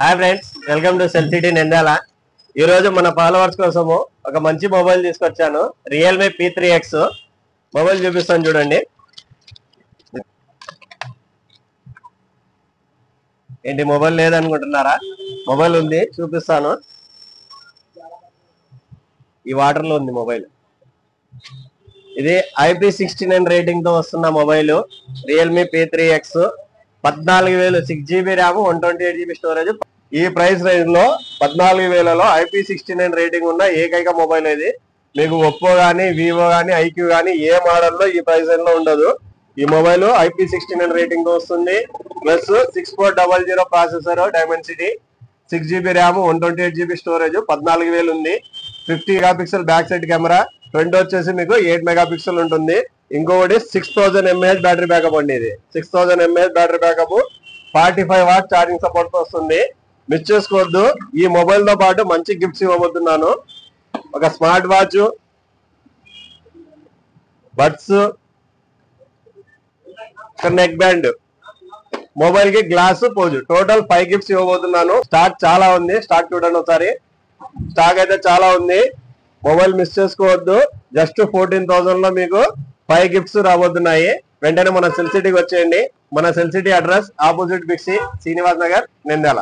Hi friends, welcome to cell city Nandyal. ఈ రోజు మన ఫాలోవర్స్ కోసము ఒక మంచి మొబైల్ తీసుకొచ్చాను. రియల్మీ P3X మొబైల్ చూపిస్తాను చూడండి. ఏంటి మొబైల్ లేదనుకుంటున్నారా? మొబైల్ ఉంది, చూపిస్తాను. ఈ వాటర్ లో ఉంది మొబైల్. ఇది IP69 రేటింగ్ తో వస్తున్న mobile Realme P3X. 14,000 6GB RAM, 128GB storage. ఈ ప్రైస్ రేంజ్ లో 14,000లో IP69 రేటింగ్ ఉన్న ఏకైక మొబైల్ ఇది. మీకు ఒప్పో గానీ, వివో గానీ, ఐక్యూ గానీ ఏ మోడల్లో ఈ ప్రైస్ రేంజ్ లో ఉండదు. ఈ మొబైల్ IP69 రేటింగ్ తో వస్తుంది. Plus 6400 processor, Dimensity, 6GB RAM, 128GB storage. 14,000 ఉంది. 50 megapixel back side camera. Front వచ్చేసి మీకు 8 మెగాపిక్సెల్ ఉంటుంది. ఇంకొకటి 6000 mAh బ్యాటరీ బ్యాకప్ అండి. ఇది 6000 mAh battery backup, 45 what charging support తో వస్తుంది. మిస్ చేసుకోవద్దు. ఈ మొబైల్ తో పాటు మంచి గిఫ్ట్స్ ఇవ్వబోతున్నాను. ఒక smart watch, buds, neck band, mobile కి గ్లాస్, పోజ్, టోటల్ 5 గిఫ్ట్స్ ఇవ్వబోతున్నాను. స్టాక్ చాలా ఉంది. స్టాక్ చూడండి ఒకసారి. స్టాక్ అయితే చాలా ఉంది. మొబైల్ మిస్ చేసుకోవద్దు. జస్ట్ 14,000 లో మీకు 5 గిఫ్ట్స్ రాబోతున్నాయి. వెంటనే మన సెల్ సిటీకి వచ్చేయండి. మన సెల్ సిటీ అడ్రస్ ఆపోజిట్ బిక్సీ, శ్రీనివాస్ నగర్, నంద్యాల.